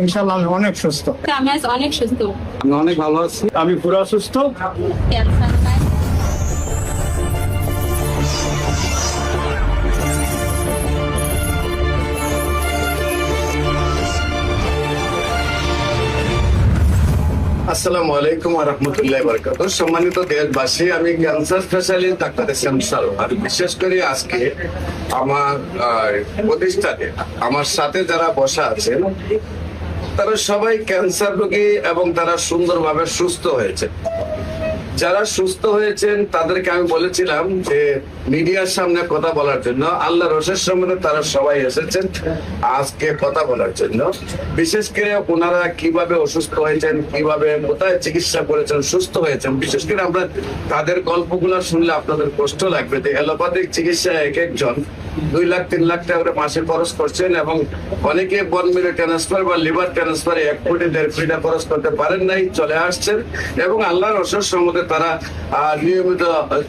ইনশাল্লাহ আমি অনেক সুস্থ। আমি আজ অনেক সুস্থ। আমি অনেক ভালো আছি। আমি পুরো সুস্থ। ক্যান্সার নাই। আসসালামু আলাইকুম ওয়া রাহমাতুল্লাহি ওয়া বারাকাতুহু। সম্মানিত দেশবাসী, আমি cancer specialist doctor SM Sarwar. বিশেষ করে আজকে আমার প্রতিষ্ঠানে আমার সাথে যারা বসা আছেন তারা সবাই ক্যান্সার রোগী এবং তারা সুন্দরভাবে সুস্থ হয়েছে। যারা সুস্থ হয়েছেন তাদেরকে আমি বলেছিলাম যে মিডিয়ার সামনে কথা বলার জন্য, আল্লাহ রসের সামনে তারা সবাই এসেছেন আজকে কথা বলার জন্য। বিশেষ করে ওনারা কিভাবে অসুস্থ হয়েছেন, কিভাবে কোথায় চিকিৎসা করেছেন, সুস্থ হয়েছেন, বিশেষ করে আমরা তাদের গল্পগুলো শুনলে আপনাদের কষ্ট লাগবে যে এলোপ্যাথিক চিকিৎসা এক একজন 2 লাখ 3 লাখ টাকা করে মাসে খরচ করছেন এবং অনেকে বন মেরু ট্রান্সফার বা লিভার ট্রান্সফারে 1 কোটি 1.5 কোটি খরচ করতে পারেন নাই, চলে আসছেন এবং আল্লাহর অশেষ রহমতে তারা নিয়মিত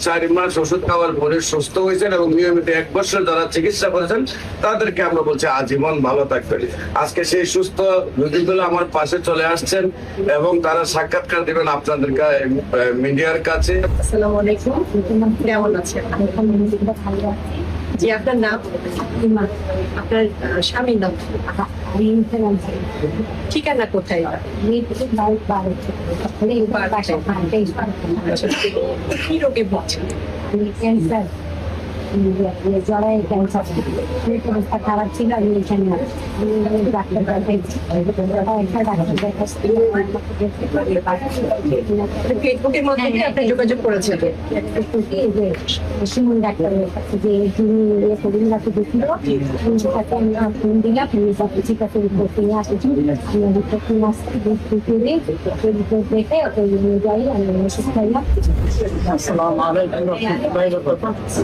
4 মাস ওষুধ খাওয়ার পরে সুস্থ হয়েছেন এবং নিয়মিত 1 বছর যারা চিকিৎসা করেছেন তাদেরকে আমরা বলছি আজীবন ভালো থাকবেন। আজকে সেই সুস্থ রোগীগুলো আমার পাশে চলে আসছেন এবং তারা সাক্ষাৎকার দিবেন আপনাদের মিডিয়ার কাছে। আসসালামু আলাইকুম, কেমন আছেন? জি, আপনার নাম? আপনার স্বামীর নাম? ঠিকানা কোথায়? কি রোগে ভুগছেন? জড়াই ক্যান্সার অবস্থা খারাপ ছিল। আমি এখানে ডাক্তার ফেসবুকের মাধ্যমে আপনি যোগাযোগ করেছেন? সুমন ডাক্তারের কাছে যে তিনি ইয়ে করুন রাখতে দেখছিল, তাকে আমি ফোন দিলাম, ঠিক আছে রিপোর্ট নিয়ে আসছি। আমি রিপোর্ট নিয়ে আসছি, রিপোর্ট দেখে ওই অনুযায়ী আমি ওষুধ খাইলাম। আসসালামু আলাইকুম ওয়া রাহমাতুল্লাহি ওয়া বারাকাতুহু।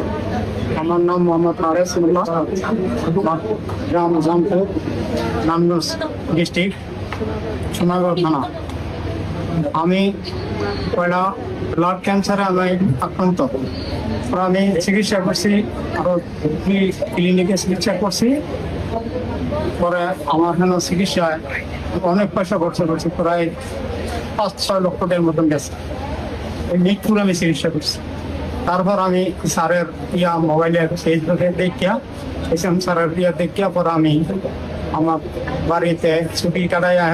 আমার নাম মোহাম্মদ আরেফুল্লাহ, গ্রাম জামপুর, নারায়ণগঞ্জ ডিস্ট্রিক্ট, সোনাগড় থানা। আমি পয়লা ব্লাড ক্যান্সারে আমি আক্রান্ত। পরে আমি চিকিৎসা করছি, আরো ক্লিনিকে চিকিৎসা করছি। পরে আমার এখানে চিকিৎসায় অনেক পয়সা খরচ করছি, প্রায় 5-6 লক্ষ টাকার মতন গেছে। মিরপুর আমি চিকিৎসা করছি। তারপর আমি স্যারের মোবাইলে ফেসবুকে দেখিয়া এসএম স্যারের দেখিয়া পরে আমি আমার বাড়িতে ছুটি কাটাইয়া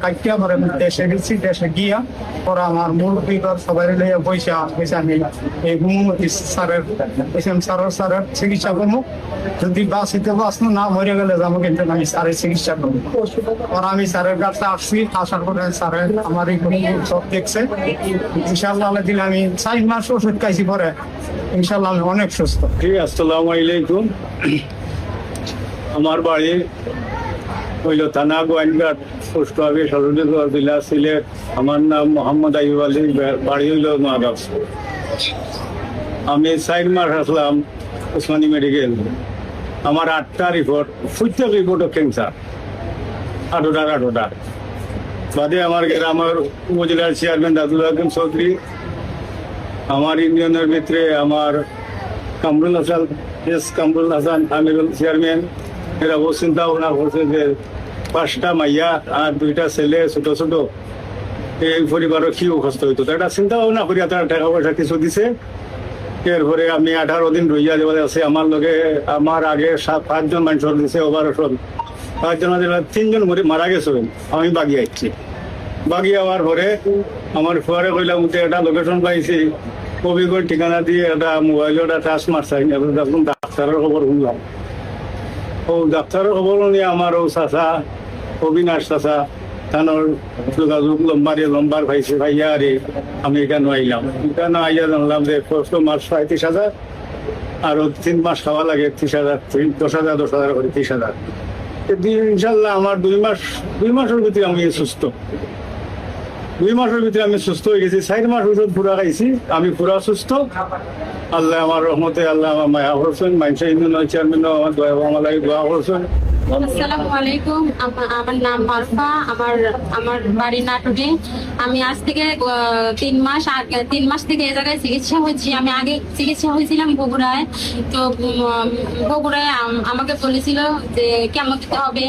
কাটিয়া পরে দেশে গেছি। দেশে গিয়া পরে আমার মূল বিগত সবাই লইয়া বৈশা আমি এই গুমতি স্যারের এসএম স্যারের চিকিৎসা করবো। যদি বাঁচিতে বাঁচনো না মরে গেলে যাবো, কিন্তু আমি স্যারের চিকিৎসা করবো। পরে আমি স্যারের কাছে আসছি, আসার পরে স্যারের আমার এই সব দেখছে। ইনশাল্লাহ দিন আমি 4 মাস ওষুধ খাইছি, পরে ইনশাল্লাহ আমি অনেক সুস্থ। আসসালামু আলাইকুম। আমার বাড়ি হইল থানা গোয়াইনঘাট, পোস্ট অফিস সরুদ্দিগড়, জেলা সিলেট। আমার নাম মোহাম্মদ আইয়ুব আলী, বাড়ি হইল নোয়াগাঁও। আমি 4 মাস আসলাম ওসমানী মেডিকেল। আমার 8টা রিপোর্ট, প্রত্যেক রিপোর্টও ক্যান্সার, 8টা বাদে আমার গ্রামের উপজেলার চেয়ারম্যান রাজুল হাকিম চৌধুরী, আমার ইউনিয়নের ভিতরে আমার কামরুল হাসান আমিরুল চেয়ারম্যান, এরা বহু চিন্তা ভাবনা করছে যে 5টা মাইয়া আর 2টা ছেলে ছোট ছোট, এই পরিবারও কি কষ্ট হইতো। একটা চিন্তা ভাবনা করিয়া তারা টাকা পয়সা কিছু দিছে। এরপরে আমি 18 দিন রইয়া দেওয়া আছে। আমার লগে আমার আগে 5 জন মানুষ দিছে অপারেশন। 5 জন 3 জন মারা গেছে। আমি বাগিয়ে আসছি। বাগিয়ে হওয়ার পরে আমার ফুয়ারে কইলাম একটা লোকেশন পাইছি, কবিগড় ঠিকানা দিয়ে একটা মোবাইলের একটা টাচ মারছাই। এখন ডাক্তারের খবর শুনলাম। ও ডাক্তারের খবর নিয়ে আমার ও চাচা অবিনাশ চাচা তানোর যোগাযোগ লম্বার ভাইছে ভাইয়া রে। আমি এখানে আইলাম। এখানে আইয়া জানলাম যে কষ্ট মাস 35,000, আরো 3 মাস খাওয়া লাগে 30,000, 10,000 করে 30,000। ইনশাল্লাহ আমার 2 মাসের ভিতরে আমি সুস্থ। 2 মাসের ভিতরে আমি সুস্থ হয়ে গেছি। 4 মাস ওষুধ পুরা খাইছি, আমি পুরা সুস্থ। আল্লাহ আমার রহমতে, আল্লাহ আমার মায়া করছেন, মানুষের চেয়ারম্যান আমার দোয়া করছেন। আসসালামু আলাইকুম। আমার নাম আরফা, আমার বাড়ি নাটোরে। আমি আজ থেকে 3 মাস থেকে এই জায়গায় চিকিৎসা হচ্ছি। আমি আগে চিকিৎসা হয়েছিলাম বগুড়ায়। তো বগুড়ায় আমাকে বলেছিল যে কেমো দিতে হবে,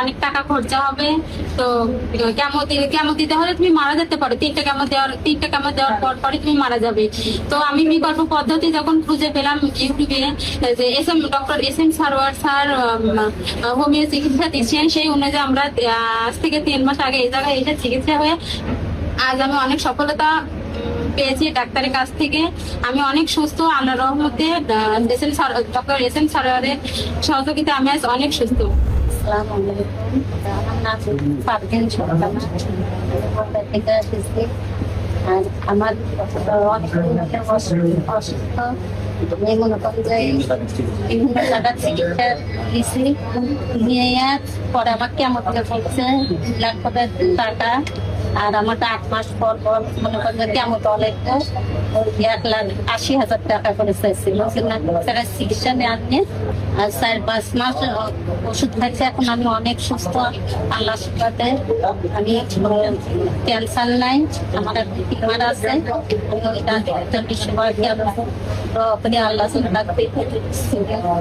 অনেক টাকা খরচা হবে। তো কেমো দিতে হলে তুমি মারা যেতে পারো। 3টা কেমো দেওয়ার পরে তুমি মারা যাবে। তো আমি বিকল্প পদ্ধতি যখন খুঁজে পেলাম ইউটিউবে, যে doctor S M Sarwar sir homeo চিকিৎসা দিচ্ছেন, সেই অনুযায়ী আমরা আজ থেকে 3 মাস আগে এই জায়গায় এসে চিকিৎসা হয়ে আজ আমি অনেক সফলতা পেয়েছি ডাক্তারের কাছ থেকে। আমি অনেক সুস্থ, আল্লাহর রহমতে ডক্টর এস এম সারোয়ারের সহযোগিতা আমি আজ অনেক সুস্থ। আসসালামু আলাইকুম। আমার নাম পারভিন সরকার। ঢাকা থেকে এসেছি। আর আমার অনেক অসুস্থ। আমি মনে করি যে বিভিন্ন জায়গার চিকিৎসা দিয়েছি, নিয়ে পরে আমার কেমন বলছে 2 লাখ টাকা। আর আমার 8 মাস পর মনে করেন যে কেমন অনেক 1,80,000 টাকা করে চাইছিল চিকিৎসা নেওয়ার নিয়ে। আর 4-5 মাস ওষুধ খাইছে। এখন আমি অনেক সুস্থ আল্লাহ সুবাদে। আমি ক্যান্সার নাই, আমার টিউমার আছে। আমি ওইটা বিষয়কে করে আল্লাহ সুবাদে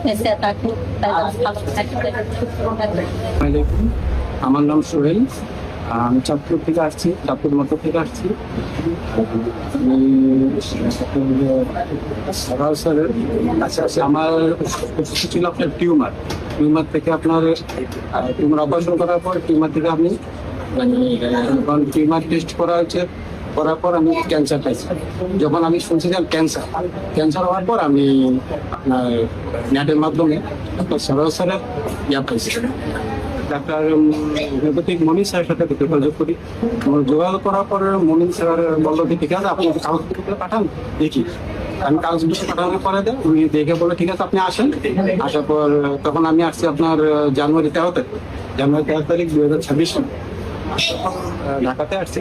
বেঁচে থাকি, ভালো থাকবে। আসসালামাইকুম। আমার নাম সোহেল, আমি চাঁদপুর থেকে আসছি, চাঁদপুর মতো থেকে আসছি। স্যারের কাছে আসে। আমার অসুস্থ ছিল আপনার টিউমার থেকে আপনার টিউমার অপারেশন করার পর টিউমার থেকে আমি টিউমার টেস্ট করার পর আমি ক্যান্সার পাইছি। যখন আমি শুনছিলাম ক্যান্সার হওয়ার পর আমি আপনার নেটের মাধ্যমে ডক্টর সারোয়ার স্যারের পাইছি। ডাক্তার হোমিওপ্যাথিক মনির স্যারের সাথে যোগাযোগ করি। যোগাযোগ করার পরে মনির স্যার বললো যে ঠিক আছে আপনি কাগজপত্র পাঠান দেখি। আমি কাগজপত্র পাঠানোর পরে উনি দেখে বলে ঠিক আছে আপনি আসেন। আসার পর তখন আমি আসছি আপনার জানুয়ারি 13 তারিখ 2026 ঢাকাতে আসছি।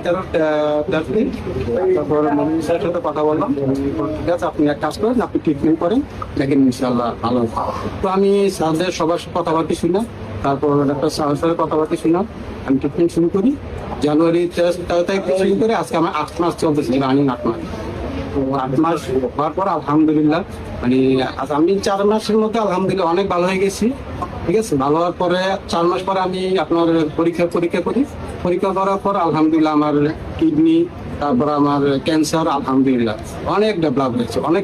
তারপর মনির স্যারের সাথে কথা বললাম, ঠিক আছে আপনি এক কাজ করেন, আপনি ট্রিটমেন্ট করেন, দেখেন ইনশাল্লাহ ভালো। তো আমি স্যারদের সবার কথাবার্তা শুনলাম, তারপর ডাক্তার সাহেবের কথাবার্তা শুনলাম, আমি ট্রিটমেন্ট শুরু করি। জানুয়ারি 13 তারিখ শুরু করে আজকে আমার 8 মাস চলতেছে, রানিং 8 মাস। তো 8 মাস হওয়ার পর আলহামদুলিল্লাহ আমি 4 মাসের মধ্যে আলহামদুলিল্লাহ অনেক ভালো হয়ে গেছি। ঠিক আছে, ভালো হওয়ার পরে 4 মাস পরে আমি আপনার পরীক্ষা করি। পরীক্ষা করার পর আলহামদুলিল্লাহ আমার কিডনি, তারপর আমার ক্যান্সার আলহামদুলিল্লাহ অনেক ডেভেলপ হয়েছে, অনেক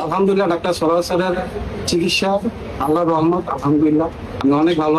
আলহামদুলিল্লাহ। ডাক্তার সারোয়ার স্যারের চিকিৎসা আল্লাহর রহমত আলহামদুলিল্লাহ আমি অনেক ভালো।